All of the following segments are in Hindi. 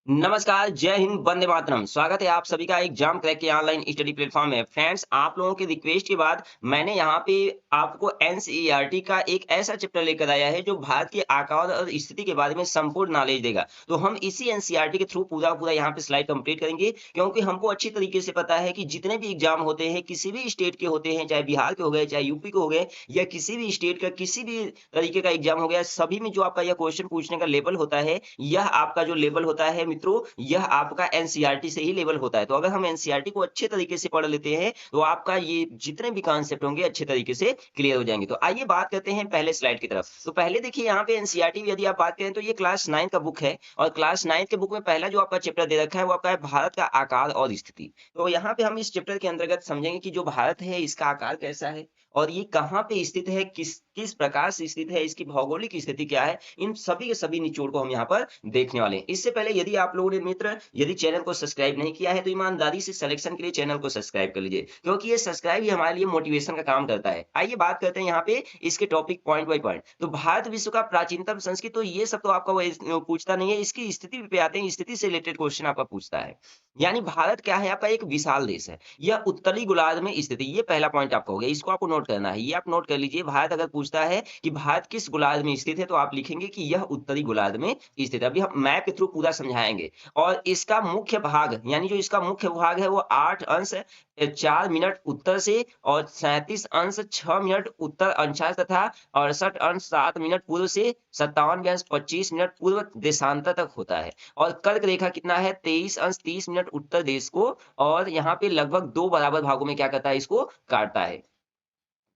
नमस्कार, जय हिंद, वंदे मातरम। स्वागत है आप सभी का एग्जाम क्रैक के ऑनलाइन स्टडी प्लेटफॉर्म में। फ्रेंड्स, आप लोगों की रिक्वेस्ट के बाद मैंने यहाँ पे आपको एनसीईआरटी का एक ऐसा चैप्टर लेकर आया है जो भारत के आकार और स्थिति के बारे में संपूर्ण नॉलेज देगा। तो हम इसी एनसीईआरटी के थ्रू पूरा यहाँ पे स्लाइड कंप्लीट करेंगे, क्योंकि हमको अच्छी तरीके से पता है कि जितने भी एग्जाम होते हैं, किसी भी स्टेट के होते हैं, चाहे बिहार के हो गए, चाहे यूपी के हो गए, या किसी भी स्टेट का किसी भी तरीके का एग्जाम हो गया, सभी में जो आपका यह क्वेश्चन पूछने का लेवल होता है, यह आपका जो लेवल होता है मित्रों, यह आपका एनसीईआरटी से ही लेवल होता है। तो अगर हम एनसीईआरटी को अच्छे तरीके से पढ़ लेते हैं, तो आपका ये जितने भी कॉन्सेप्ट होंगे अच्छे तरीके से क्लियर हो जाएँगे। तो आइए बात करते हैं पहले स्लाइड की तरफ। तो पहले देखिए यहाँ पे एनसीईआरटी यदि आप बात करें तो ये क्लास 9 का बुक है, और क्लास 9 के बुक में पहला जो आपका चैप्टर दे रखा है वो आपका है भारत का आकार और स्थिति। तो यहाँ पे हम इस चैप्टर के अंतर्गत समझेंगे कि जो भारत है इसका आकार कैसा है, और ये कहाँ पे स्थित है, किस किस प्रकार से स्थित है, इसकी भौगोलिक स्थिति क्या है, इन सभी के सभी निचोड़ को हम यहाँ पर देखने वाले हैं। इससे पहले यदि आप लोगों ने मित्र यदि चैनल को सब्सक्राइब नहीं किया है, तो ईमानदारी से सिलेक्शन के लिए चैनल को सब्सक्राइब कर लीजिए, क्योंकि ये सब्सक्राइब ही हमारे लिए मोटिवेशन का काम करता है। आइए बात करते हैं यहाँ पे इसके टॉपिक पॉइंट बाय पॉइंट। तो भारत विश्व का प्राचीनतम संस्कृति, तो ये सब तो आपका पूछता नहीं है, इसकी स्थिति पे आते हैं, स्थिति से रिलेटेड क्वेश्चन आपका पूछता है। यानी भारत क्या है, आपका एक विशाल देश है, यह उत्तरी गोलार्ध में स्थित है। ये पहला पॉइंट आपका हो गया, इसको आपको नोट करना है, ये आप नोट कर लीजिए। भारत अगर पूछता है कि भारत किस गोलार्ध में स्थित है, तो आप लिखेंगे कि यह उत्तरी गोलार्ध में स्थित है। अभी हम मैप के थ्रू पूरा समझाएंगे। और इसका मुख्य भाग, यानी जो इसका मुख्य भाग है वो 8 अंश 4 मिनट उत्तर से, और 37 अंश 6 मिनट उत्तर अंशांश, तथा 68 अंश 7 मिनट पूर्व से, 57 अंश 25 मिनट पूर्व देशांतर तक होता है। और कर्क रेखा कितना है, 23 अंश 30 मिनट उत्तर देश को, और यहाँ पे लगभग 2 बराबर भागों में क्या करता है, इसको काटता है।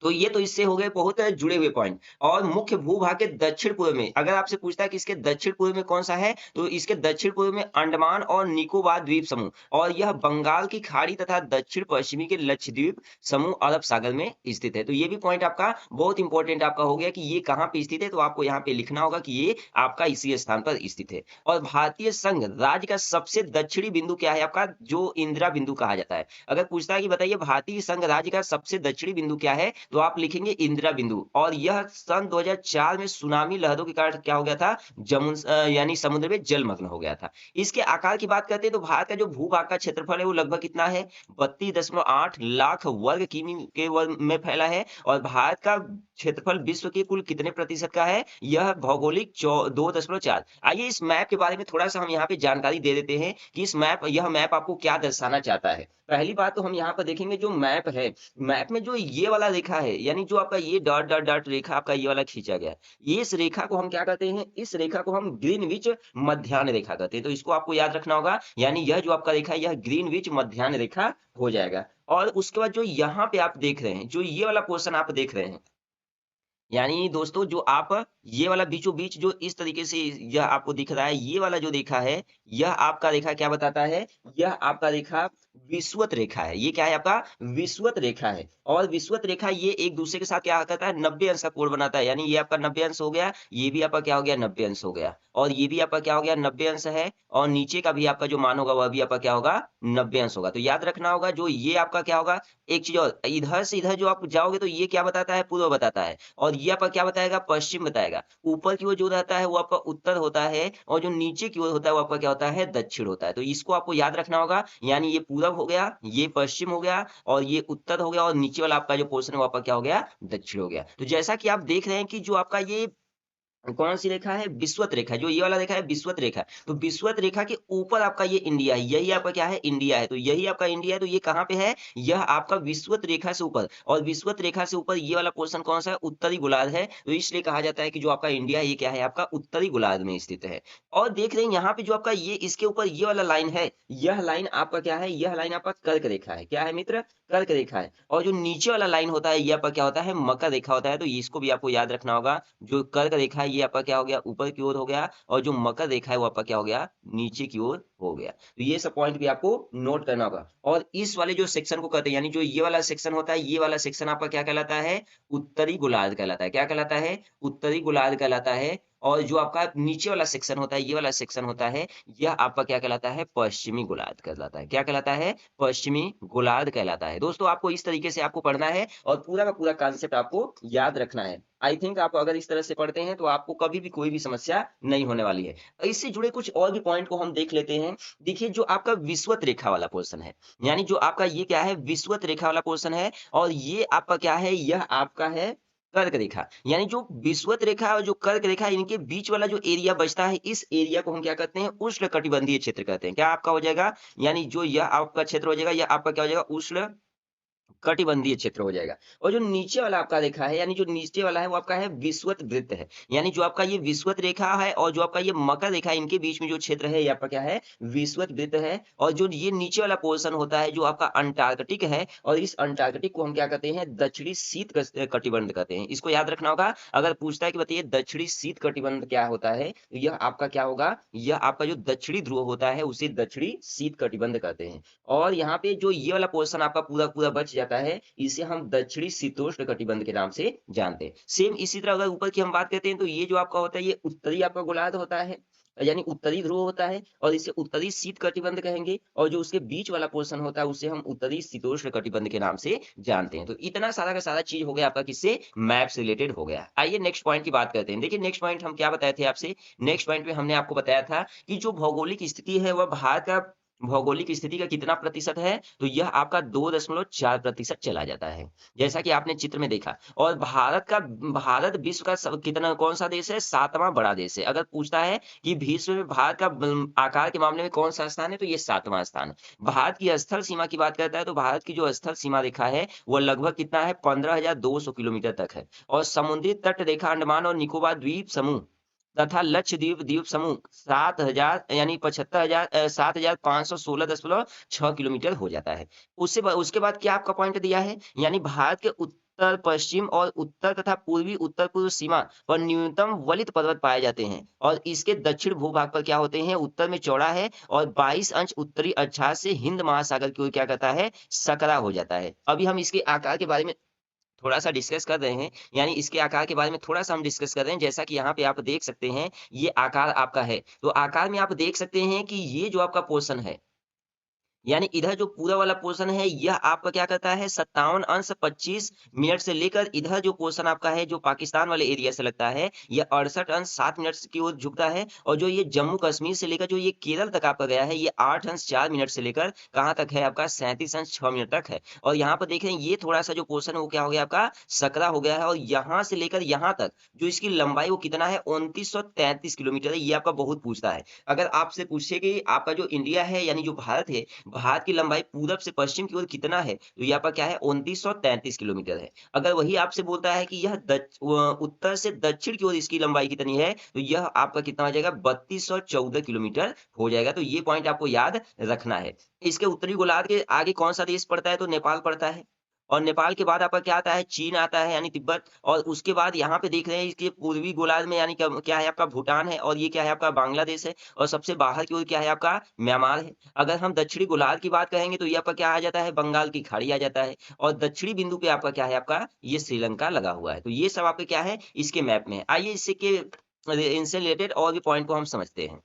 तो ये तो इससे हो गए बहुत जुड़े हुए पॉइंट। और मुख्य भूभाग के दक्षिण पूर्व में, अगर आपसे पूछता है कि इसके दक्षिण पूर्व में कौन सा है, तो इसके दक्षिण पूर्व में अंडमान और निकोबार द्वीप समूह, और यह बंगाल की खाड़ी तथा दक्षिण पश्चिमी के लक्षद्वीप समूह अरब सागर में स्थित है। तो ये भी पॉइंट आपका बहुत इंपॉर्टेंट आपका हो गया कि ये कहाँ पे स्थित है, तो आपको यहाँ पे लिखना होगा कि ये आपका इसी स्थान पर स्थित है। और भारतीय संघ राज्य का सबसे दक्षिणी बिंदु क्या है आपका, जो इंदिरा बिंदु कहा जाता है। अगर पूछता है कि बताइए भारतीय संघ राज्य का सबसे दक्षिणी बिंदु क्या है, तो आप लिखेंगे इंदिरा बिंदु। और यह सन 2004 में सुनामी लहरों के कारण क्या हो गया था, यानी समुद्र में जलमग्न हो गया था। इसके आकार की बात करते हैं तो भारत का जो भूभाग का क्षेत्रफल है वो लगभग कितना है, 32.8 लाख वर्ग किमी के वर्ग में फैला है। और भारत का क्षेत्रफल विश्व के कुल कितने प्रतिशत का है, यह भौगोलिक 2.4। आइए इस मैप के बारे में थोड़ा सा हम यहाँ पे जानकारी दे देते हैं कि यह मैप आपको क्या दर्शाना चाहता है। पहली बात तो हम यहाँ पर देखेंगे जो मैप है, मैप में जो ये वाला रेखा है, यानी जो आपका ये डॉट डॉट डॉट रेखा आपका ये वाला खींचा गया है, ये इस रेखा को हम क्या कहते हैं, इस रेखा को हम ग्रीनविच मध्याह्न रेखा कहते हैं। तो इसको आपको याद रखना होगा, यानी यह जो आपका रेखा है यह ग्रीनविच मध्याह्न रेखा हो जाएगा। और उसके बाद जो यहाँ पे आप देख रहे हैं, जो ये वाला पोर्शन आप देख रहे हैं, यानी दोस्तों जो आप ये वाला बीचों बीच जो इस तरीके से यह आपको दिख रहा है, ये वाला जो रेखा है, यह आपका रेखा क्या बताता है, यह आपका रेखा विषुवत रेखा है। ये क्या है आपका, विषुवत रेखा है। और विषुवत रेखा ये एक दूसरे के साथ क्या करता है, 90 अंश का कोण बनाता है। यानी ये आपका 90 अंश हो गया, ये भी आपका क्या हो गया, 90 अंश हो गया, और ये भी आपका क्या हो गया, 90 अंश है। और नीचे का भी आपका जो मान होगा वह भी आपका क्या होगा, 90 अंश होगा। तो याद रखना होगा, जो ये आपका क्या होगा, एक चीज और, इधर से इधर जो आप जाओगे तो ये क्या बताता है, पूर्व बताता है, और ये आपका क्या बताएगा, पश्चिम बताएगा। ऊपर की ओर जो रहता है वो आपका उत्तर होता है, और जो नीचे की ओर होता है वो आपका क्या होता है, दक्षिण होता है। तो इसको आपको याद रखना होगा, यानी ये पूरब हो गया, ये पश्चिम हो गया, और ये उत्तर हो गया, और नीचे वाला आपका जो पोर्शन है वो आपका क्या हो गया, दक्षिण हो गया। तो जैसा कि आप देख रहे हैं कि जो आपका ये कौन-सी रेखा है? विषुवत रेखा, जो ये वाला रेखा है विषुवत रेखा। तो विषुवत रेखा के ऊपर आपका ये इंडिया है, यही आपका क्या है, इंडिया है। तो यही आपका इंडिया है, तो ये कहाँ पे है? यह आपका विषुवत रेखा से ऊपर, और विषुवत रेखा से ऊपर ये वाला पोर्शन कौन-सा है? उत्तरी गोलार्ध है। तो इसलिए कहा जाता है कि जो आपका इंडिया है, ये क्या है? आपका उत्तरी गोलार्ध में स्थित है। और देख रहे हैं यहाँ पे जो आपका ये इसके ऊपर ये वाला लाइन है, यह लाइन आपका क्या है? यह लाइन आपका कर्क रेखा है। क्या है मित्र? कर्क रेखा है। और जो नीचे वाला लाइन होता है, ये आपका क्या होता है? मकर रेखा होता है। तो इसको भी आपको याद रखना होगा। जो कर्क रेखा है ये आपका क्या हो गया, ऊपर की ओर हो गया, और जो मकर रेखा है वो आपका क्या हो गया, नीचे की ओर हो गया। तो ये सब पॉइंट भी आपको नोट करना होगा। और इस वाले जो सेक्शन को कहते हैं, यानी जो ये वाला सेक्शन होता है, ये वाला सेक्शन आपका क्या कहलाता है, उत्तरी गोलार्ध कहलाता है। क्या कहलाता है, उत्तरी गोलार्ध कहलाता है। और जो आपका नीचे वाला सेक्शन होता है, ये वाला सेक्शन होता है, यह आपका क्या कहलाता है? पश्चिमी गोलार्ध कहलाता है। क्या कहलाता है? पश्चिमी गोलार्ध कहलाता है। दोस्तों आपको इस तरीके से आपको पढ़ना है और पूरा का पूरा कॉन्सेप्ट आपको याद रखना है। आई थिंक आप अगर इस तरह से पढ़ते हैं तो आपको कभी भी कोई भी समस्या नहीं होने वाली है। इससे जुड़े कुछ और भी पॉइंट को हम देख लेते हैं। देखिए जो आपका विषुवत रेखा वाला पोर्शन है, यानी जो आपका ये क्या है? विषुवत रेखा वाला पोर्शन है और ये आपका क्या है? यह आपका है कर्क रेखा। यानी जो विषुवत रेखा और जो कर्क रेखा इनके बीच वाला जो एरिया बचता है, इस एरिया को हम क्या कहते हैं? उष्णकटिबंधीय क्षेत्र कहते हैं। क्या आपका हो जाएगा? यानी जो यह आपका क्षेत्र हो जाएगा, यह आपका क्या हो जाएगा? उष्ण कटिबंधीय क्षेत्र हो जाएगा। और जो नीचे वाला आपका रेखा है, यानी जो नीचे वाला है वो आपका है विषुवत वृत्त है। यानी जो आपका ये विषुवत रेखा है और जो आपका ये मकर रेखा है, इनके बीच में जो क्षेत्र है ये आपका क्या है? विषुवत वृत्त है। और जो ये नीचे वाला पोर्शन होता है जो आपका अंटार्कटिक है, और इस अंटार्कटिक को हम क्या कहते हैं? दक्षिणी शीत कटिबंध कहते हैं। इसको याद रखना होगा। अगर पूछता है कि बताइए दक्षिणी शीत कटिबंध क्या होता है? तो यह आपका क्या होगा? यह आपका जो दक्षिणी ध्रुव होता है उसे दक्षिणी शीत कटिबंध कहते हैं। और यहाँ पे जो ये वाला पोर्शन आपका पूरा-पूरा बच जाता है, इसे हम दक्षिणी शीतोष्ण कटिबंध के नाम से जानते हैं। सेम इसी तरह अगर ऊपर की हम बात करते हैं, तो ये जो आपका होता है, ये उत्तरी आपका गोलार्ध होता है, यानी उत्तरी ध्रुव होता है और इसे उत्तरी शीत कटिबंध कहेंगे। और जो उसके बीच वाला पोर्शन होता है, उसे हम उत्तरी शीतोष्ण कटिबंध के नाम से जानते हैं। तो इतना सारा का सारा चीज़ हो गया आपका किससे? मैप से रिलेटेड हो गया। आइए नेक्स्ट पॉइंट की बात करते हैं। देखिए नेक्स्ट पॉइंट हम क्या बताए थे आपसे? नेक्स्ट पॉइंट में हमने आपको बताया था कि जो भौगोलिक स्थिति है, वह भारत का भौगोलिक स्थिति का कितना प्रतिशत है? तो यह आपका 2.4% चला जाता है, जैसा कि आपने चित्र में देखा। और भारत विश्व का सब कितना कौन-सा देश है? 7वाँ बड़ा देश है। अगर पूछता है कि विश्व में भारत का आकार के मामले में कौन-सा स्थान है? तो ये 7वाँ स्थान है। भारत की स्थल सीमा की बात करता है तो भारत की जो स्थल सीमा रेखा है, वो लगभग कितना है? 15,200 किलोमीटर तक है। और समुद्री तट रेखा अंडमान और निकोबार द्वीप समूह तथा लक्षद्वीप द्वीप समूह 7,000 यानी 7,516.6 किलोमीटर हो जाता है। उसके बाद क्या आपका पॉइंट दिया है? यानी भारत के उत्तर, पश्चिम और उत्तर तथा पूर्वी उत्तर-पूर्व सीमा पर न्यूनतम वलित पर्वत पाए जाते हैं और इसके दक्षिण भूभाग पर क्या होते हैं? उत्तर में चौड़ा है और 22 अंश उत्तरी अक्षांश से हिंद महासागर की ओर क्या करता है? सकरा हो जाता है। अभी हम इसके आकार के बारे में थोड़ा-सा डिस्कस कर रहे हैं, यानी इसके आकार के बारे में थोड़ा-सा हम डिस्कस कर रहे हैं, जैसा कि यहाँ पे आप देख सकते हैं, ये आकार आपका है। तो आकार में आप देख सकते हैं कि ये जो आपका पोर्शन है, यानी इधर जो पूरा वाला पोर्शन है, यह आपका क्या करता है? 57 अंश 25 मिनट से लेकर इधर जो पोर्शन आपका है, जो पाकिस्तान वाले एरिया से लगता है, यह 68 अंश 7 मिनट की ओर झुकता है। और जो ये जम्मू कश्मीर से लेकर जो ये केरल तक आपका गया है, ये 8 अंश 4 मिनट से लेकर कहाँ तक है आपका? 37 अंश 6 मिनट तक है। और यहाँ पर देख रहे हैं, ये थोड़ा-सा जो पोर्शन है, वो क्या हो गया आपका? सकरा हो गया है। और यहाँ से लेकर यहाँ तक, जो इसकी लंबाई वो कितना है? 2933 किलोमीटर है। ये आपका बहुत पूछता है। अगर आपसे पूछे कि आपका जो इंडिया है, यानी जो भारत है, भारत की लंबाई पूरब से पश्चिम की ओर कितना है? तो ये आपका क्या है? 2933 किलोमीटर है। अगर वही आपसे बोलता है कि यह उत्तर से दक्षिण की ओर इसकी लंबाई कितनी है? तो यह आपका कितना हो जाएगा? 3214 किलोमीटर हो जाएगा। तो ये पॉइंट आपको याद रखना है। इसके उत्तरी गोलार्ध के आगे कौन-सा देश पड़ता है? तो नेपाल पड़ता है। और नेपाल के बाद आपका क्या आता है? चीन आता है, यानी तिब्बत। और उसके बाद यहाँ पे देख रहे हैं इसके पूर्वी गोलार्ध में, यानी क्या क्या है आपका? भूटान है। और ये क्या है आपका? बांग्लादेश है। और सबसे बाहर की ओर क्या है आपका? म्यांमार है। अगर हम दक्षिणी गोलार्ध की बात करेंगे तो ये आपका क्या आ जाता है? बंगाल की खाड़ी आ जाता है। और दक्षिणी बिंदु पे आपका क्या है आपका? ये श्रीलंका लगा हुआ है। तो ये सब आपके क्या है? इसके मैप में है। आइए इनसे रिलेटेड और भी पॉइंट को हम समझते हैं।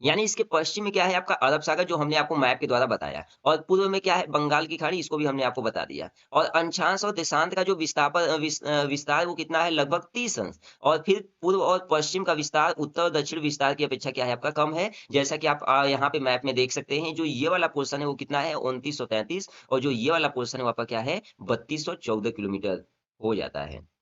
यानी इसके पश्चिम में क्या है आपका? अरब सागर, जो हमने आपको मैप के द्वारा बताया। और पूर्व में क्या है? बंगाल की खाड़ी, इसको भी हमने आपको बता दिया। और अक्षांश और देशांत का जो विस्तार वो कितना है? लगभग 30 अंश। और फिर पूर्व और पश्चिम का विस्तार उत्तर और दक्षिण विस्तार की अपेक्षा क्या है आपका? कम है। जैसा कि आप यहाँ पे मैप में देख सकते हैं, जो ये वाला पोर्शन है वो कितना है? 2933। और जो ये वाला पोर्शन है वो आपका क्या है? 3214 किलोमीटर हो जाता है।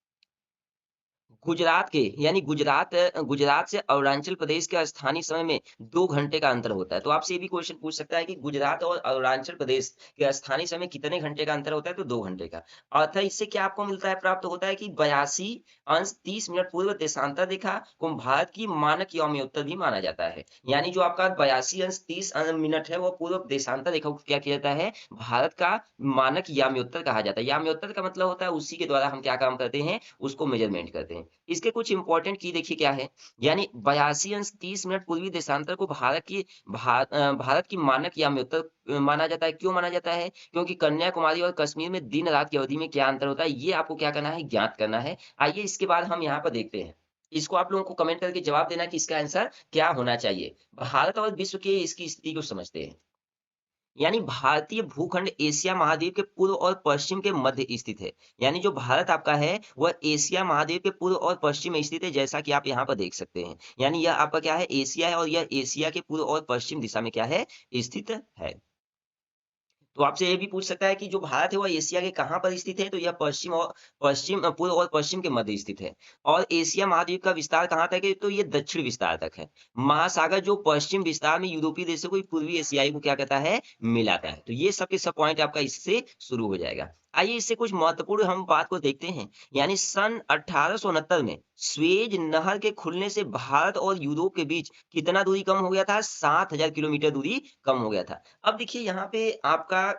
गुजरात के, यानी गुजरात से अरुणाचल प्रदेश के स्थानीय समय में 2 घंटे का अंतर होता है। तो आपसे ये भी क्वेश्चन पूछ सकता है कि गुजरात और अरुणाचल प्रदेश के स्थानीय समय कितने घंटे का अंतर होता है? तो 2 घंटे का। अतः इससे क्या आपको मिलता है, प्राप्त होता है कि 82 अंश 30 मिनट पूर्व देशांतर रेखा को भारत की मानक यौमियोत्तर भी माना जाता है। यानी जो आपका 82 अंश 30 मिनट है, वो पूर्व देशांतर रेखा को क्या किया जाता है? भारत का मानक याम्योत्तर कहा जाता है। याम्योत्तर का मतलब होता है उसी के द्वारा हम क्या काम करते हैं? उसको मेज़रमेंट करते हैं। इसके कुछ इंपॉर्टेंट की देखिए क्या है, यानी 82 अंश 30 मिनट पूर्वी देशांतर को भारत की मानक याम्योत्तर माना जाता है। क्यों माना जाता है? क्योंकि कन्याकुमारी और कश्मीर में दिन-रात की अवधि में क्या अंतर होता है, ये आपको क्या करना है? ज्ञात करना है। आइए इसके बाद हम यहाँ पर देखते हैं। इसको आप लोगों को कमेंट करके जवाब देना कि इसका आंसर क्या होना चाहिए। भारत और विश्व के इसकी स्थिति को समझते हैं। यानी भारतीय भूखंड एशिया महाद्वीप के पूर्व और पश्चिम के मध्य स्थित है। यानी जो भारत आपका है वह एशिया महाद्वीप के पूर्व और पश्चिम में स्थित है, जैसा कि आप यहाँ पर देख सकते हैं। यानी यह आपका क्या है, एशिया है, और यह एशिया के पूर्व और पश्चिम दिशा में क्या है, स्थित है। तो आपसे ये भी पूछ सकता है कि जो भारत है वह एशिया के कहाँ पर स्थित है, तो यह पूर्व और पश्चिम के मध्य स्थित है। और एशिया महाद्वीप का विस्तार कहाँ तक है, तो ये दक्षिण विस्तार तक है। महासागर जो पश्चिम विस्तार में यूरोपीय देशों को पूर्वी एशियाई को क्या कहता है, मिलाता है। तो ये सब के सब पॉइंट आपका इससे शुरू हो जाएगा। आइए इससे कुछ महत्वपूर्ण हम बात को देखते हैं। यानी सन 1869 में स्वेज नहर के खुलने से भारत और यूरोप के बीच कितना दूरी कम हो गया था, 7000 किलोमीटर दूरी कम हो गया था। अब देखिए यहाँ पे आपका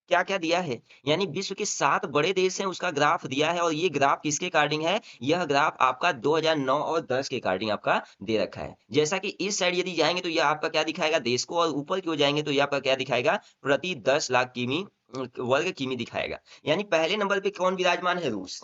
क्या-क्या दिया है, यानी विश्व के 7 बड़े देश हैं उसका ग्राफ दिया है, और ये ग्राफ किसके अकॉर्डिंग है, यह ग्राफ आपका 2009 और 10 के अकॉर्डिंग आपका दे रखा है। जैसा कि इस साइड यदि जाएँगे तो यह आपका क्या दिखाएगा, देश को, और ऊपर की ओर जाएँगे तो ये आपका क्या दिखाएगा, प्रति 10 लाख किमी वर्ग किमी दिखाएगा। यानी पहले नंबर पे कौन विराजमान है, रूस।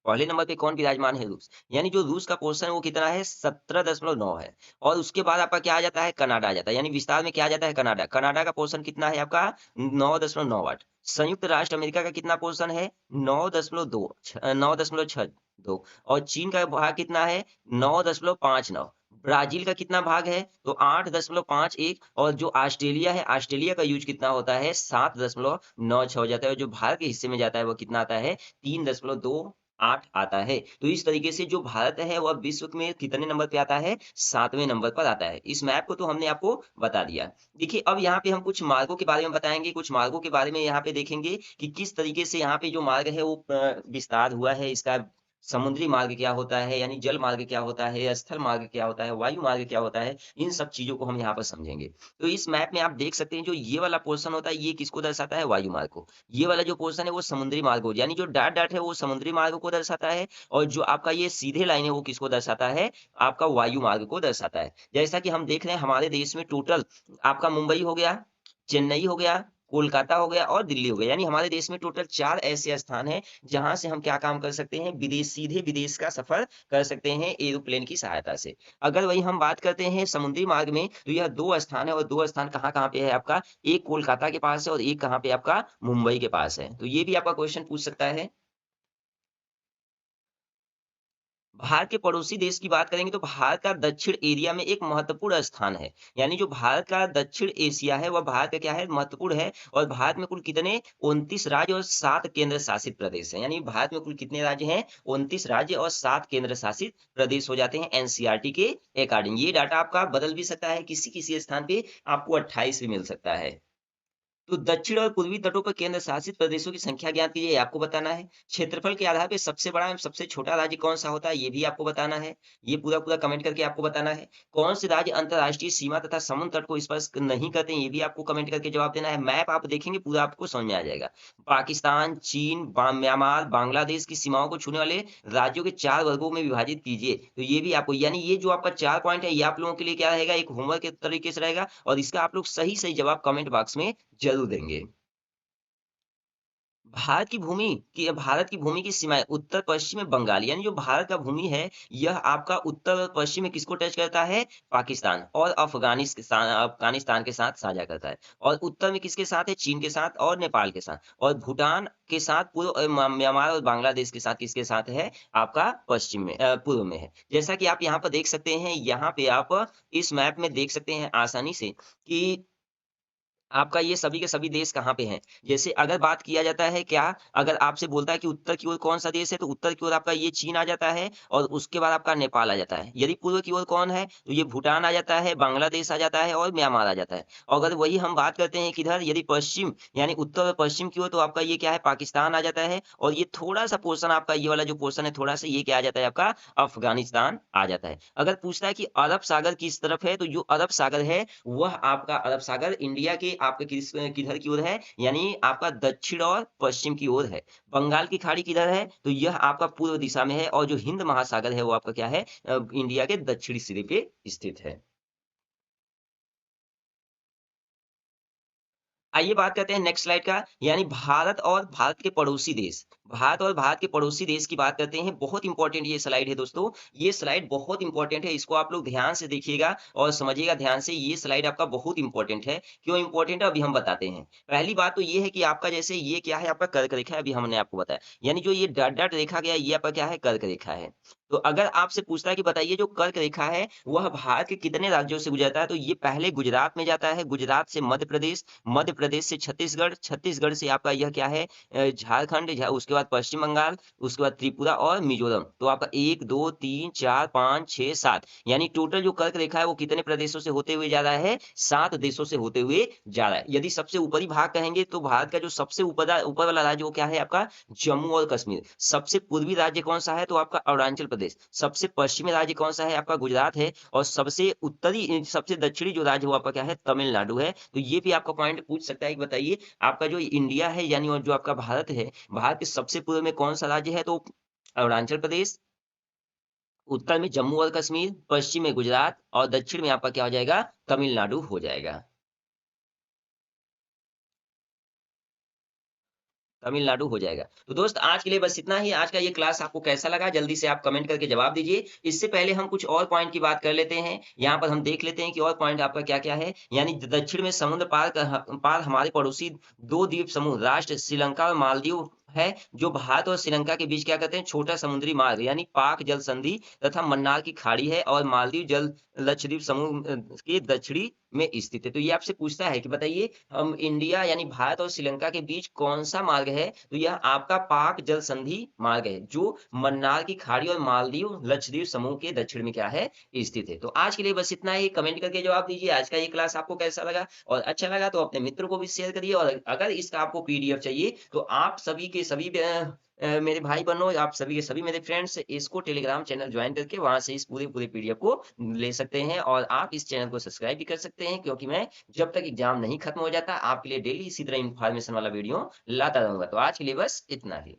पहले नंबर पे कौन विराजमान है, रूस। यानी जो रूस का पोर्शन है वो कितना है, 17.9 है। और उसके बाद आपका क्या आ जाता है, कनाडा आ जाता है। यानी विस्तार में क्या आ जाता है, कनाडा। कनाडा का पोर्शन कितना है आपका, 9.98। संयुक्त राष्ट्र अमेरिका का कितना पोर्शन है, 9.62। और चीन का भाग कितना है, 9.59। ब्राजील का कितना भाग है, तो 8.51। और जो ऑस्ट्रेलिया है, ऑस्ट्रेलिया का यूज कितना होता है, 7.96 हो जाता है। और जो भारत के हिस्से में जाता है वो कितना आता है, 3.28 आता है। तो इस तरीके से जो भारत है वह विश्व में कितने नंबर पे आता है, 7वें नंबर पर आता है। इस मैप को तो हमने आपको बता दिया। देखिए अब यहाँ पे हम कुछ मार्गों के बारे में बताएंगे, कुछ मार्गों के बारे में यहाँ पे देखेंगे कि किस तरीके से यहाँ पे जो मार्ग है वो विस्तार हुआ है इसका। समुद्री मार्ग क्या होता है, यानी जल मार्ग क्या होता है, स्थल मार्ग क्या होता है, वायु मार्ग क्या होता है, इन सब चीजों को हम यहाँ पर समझेंगे। तो इस मैप में आप देख सकते हैं जो ये वाला पोर्शन होता है ये किसको दर्शाता है, वायु मार्ग को। ये वाला जो पोर्शन है वो समुद्री मार्ग हो, यानी जो डॉट डॉट है वो समुद्री मार्ग को दर्शाता है। और जो आपका ये सीधे लाइन है वो किसको दर्शाता है, आपका वायु मार्ग को दर्शाता है। जैसा कि हम देख रहे हैं हमारे देश में टोटल आपका मुंबई हो गया, चेन्नई हो गया, कोलकाता हो गया और दिल्ली हो गया। यानी हमारे देश में टोटल 4 ऐसे स्थान हैं जहां से हम क्या काम कर सकते हैं, सीधे विदेश का सफर कर सकते हैं एरोप्लेन की सहायता से। अगर वही हम बात करते हैं समुद्री मार्ग में, तो यह 2 स्थान है, और 2 स्थान कहाँ-कहाँ पे है आपका, एक कोलकाता के पास है और एक कहाँ पे आपका मुंबई के पास है। तो ये भी आपका क्वेश्चन पूछ सकता है। भारत के पड़ोसी देश की बात करेंगे तो भारत का दक्षिण एरिया में एक महत्वपूर्ण स्थान है। यानी जो भारत का दक्षिण एशिया है वह भारत का क्या है, महत्वपूर्ण है। और भारत में कुल कितने, 29 राज्य और 7 केंद्र शासित प्रदेश हैं। यानी भारत में कुल कितने राज्य हैं, 29 राज्य और 7 केंद्र शासित प्रदेश हो जाते हैं एनसीईआरटी के अकॉर्डिंग। ये डाटा आपका बदल भी सकता है, किसी किसी स्थान पे आपको 28 भी मिल सकता है। तो दक्षिण और पूर्वी तटों पर केंद्र शासित प्रदेशों की संख्या ज्ञात कीजिए, ये आपको बताना है। क्षेत्रफल के आधार पे सबसे बड़ा एवं सबसे छोटा राज्य कौन सा होता है, ये भी आपको बताना है। ये पूरा पूरा कमेंट करके आपको बताना है। कौन से राज्य अंतर्राष्ट्रीय सीमा तथा समुद्र तट को स्पर्श नहीं करते हैं, ये भी आपको कमेंट करके जवाब देना है। मैप आप देखेंगे पूरा आपको समझ में आ जाएगा। पाकिस्तान, चीन, म्यांमार, बांग्लादेश की सीमाओं को छूने वाले राज्यों के 4 वर्गों में विभाजित कीजिए। तो ये भी आपको, यानी ये जो आपका 4 पॉइंट है ये आप लोगों के लिए क्या रहेगा, एक होमवर्क के तरीके से रहेगा, और इसका आप लोग सही सही जवाब कमेंट बॉक्स में ज़रूर देंगे। भारत की भूमि की सीमाएँ उत्तर-पश्चिम में बंगाल, यानी जो भारत का भूमि है, यह आपका उत्तर और पश्चिम में किसको टच करता है? पाकिस्तान और अफ़गानिस्तान के साथ साझा करता है। और उत्तर में किसके साथ है? चीन के साथ और नेपाल के साथ। और भूटान के साथ पूर्व म्यांमार और बांग्लादेश के साथ किसके साथ है? आपका पूर्व में है। जैसा कि आप यहाँ पर देख सकते हैं, यहाँ पे आप इस मैप में देख सकते हैं आसानी से कि आपका ये सभी के सभी देश कहाँ पे हैं? जैसे अगर बात किया जाता है क्या, अगर आपसे बोलता है कि उत्तर की ओर कौन-सा देश है, तो उत्तर की ओर आपका ये चीन आ जाता है, और उसके बाद आपका नेपाल आ जाता है। यदि पूर्व की ओर कौन है, तो ये भूटान आ जाता है, बांग्लादेश आ जाता है और म्यांमार आ जाता है। और अगर वही हम बात करते हैं किधर, यदि पश्चिम यानी उत्तर और पश्चिम की ओर, तो आपका ये क्या है, पाकिस्तान आ जाता है, और ये थोड़ा-सा पोर्शन आपका ये वाला जो पोर्शन है थोड़ा-सा ये क्या आ जाता है आपका, अफ़गानिस्तान आ जाता है। अगर पूछता है कि अरब सागर किस तरफ है, तो जो अरब सागर है वह आपका अरब सागर इंडिया के आपके किधर की ओर है, यानी आपका दक्षिण और पश्चिम की ओर है। बंगाल की खाड़ी किधर है, तो यह आपका पूर्व दिशा में है, और जो हिंद महासागर है वो आपका क्या है, इंडिया के दक्षिणी सिरे पे स्थित है। आइए बात करते हैं नेक्स्ट स्लाइड का, यानी भारत और भारत के पड़ोसी देश। भारत और भारत के पड़ोसी देश की बात करते हैं, बहुत इंपॉर्टेंट ये स्लाइड है दोस्तों। ये स्लाइड बहुत इंपॉर्टेंट है, इसको आप लोग ध्यान से देखिएगा और समझिएगा ध्यान से। ये स्लाइड आपका बहुत इंपॉर्टेंट है। क्यों इंपॉर्टेंट है अभी हम बताते हैं। पहली बात तो ये है कि आपका जैसे ये क्या है, आपका कर्क रेखा है, अभी हमने आपको बताया। यानी जो ये डॉट डॉट रेखा गया, ये आपका क्या है, कर्क रेखा है। तो अगर आपसे पूछता है कि बताइए जो कर्क रेखा है वह भारत के कितने राज्यों से गुजरता है, तो ये पहले गुजरात में जाता है, गुजरात से मध्य प्रदेश, मध्य प्रदेश से छत्तीसगढ़, छत्तीसगढ़ से आपका यह क्या है, झारखंड, उसके बाद पश्चिम बंगाल, उसके बाद त्रिपुरा और मिजोरम। तो आपका 1, 2, 3, 4, 5, 6, 7 यानी टोटल जो कर्क रेखा है वो कितने प्रदेशों से होते हुए जा रहा है? 7 देशों से होते हुए जा रहा है। यदि सबसे ऊपरी भाग कहेंगे तो भारत का जो सबसे ऊपर वाला राज्य वो क्या है आपका? जम्मू और कश्मीर। सबसे पूर्वी राज्य कौन-सा है? तो आपका अरुणाचल प्रदेश। सबसे पश्चिमी राज्य कौन-सा है? आपका गुजरात है और सबसे उत्तरी सबसे दक्षिणी जो राज्य है वो आपका क्या है? तमिलनाडु है। तो ये भी आपका पॉइंट पूछ सकता है कि बताइए आपका जो इंडिया है यानी और जो आपका भारत है, भारत के सबसे पूर्व में कौन-सा राज्य है? तो अरुणाचल प्रदेश, उत्तर में जम्मू और कश्मीर, पश्चिम में गुजरात और दक्षिण में आपका क्या हो जाएगा? तमिलनाडु हो जाएगा। तमिलनाडु हो जाएगा। तो दोस्त आज के लिए बस इतना ही। आज का ये क्लास आपको कैसा लगा? जल्दी से आप कमेंट करके जवाब दीजिए। इससे पहले हम कुछ और पॉइंट की बात कर लेते हैं। यहाँ पर हम देख लेते हैं कि और पॉइंट आपका क्या-क्या है। यानी दक्षिण में समुद्र पार हमारे पड़ोसी 2 द्वीप समूह राष्ट्र श्रीलंका और मालदीव है, जो भारत और श्रीलंका के बीच क्या कहते हैं छोटा समुद्री मार्ग यानी पाक जल संधि तथा मन्नार की खाड़ी है और मालदीव जल लक्षद्वीप समूह के दक्षिणी में स्थित है। तो ये आपसे पूछता है कि बताइए हम इंडिया यानी भारत और श्रीलंका के बीच कौन-सा मार्ग है? तो यह आपका पाक जल संधि मार्ग है, जो मन्नार की खाड़ी और मालदीव लक्षद्वीप समूह के दक्षिण में क्या है? स्थित है। तो आज के लिए बस इतना ही। कमेंट करके जवाब दीजिए आज का ये क्लास आपको कैसा लगा? और अच्छा लगा तो अपने मित्रों को भी शेयर करिए और अगर इसका आपको पीडीएफ चाहिए तो आप सभी के सभी मेरे भाई-बहनों आप सभी के सभी मेरे फ्रेंड्स इसको टेलीग्राम चैनल जॉइन करके वहाँ से इस पूरे पीडीएफ को ले सकते हैं और आप इस चैनल को सब्सक्राइब भी कर सकते हैं क्योंकि मैं जब तक एग्ज़ाम नहीं खत्म हो जाता आपके लिए डेली इसी तरह इन्फॉर्मेशन वाला वीडियो लाता रहूँगा। तो आज के लिए बस इतना ही।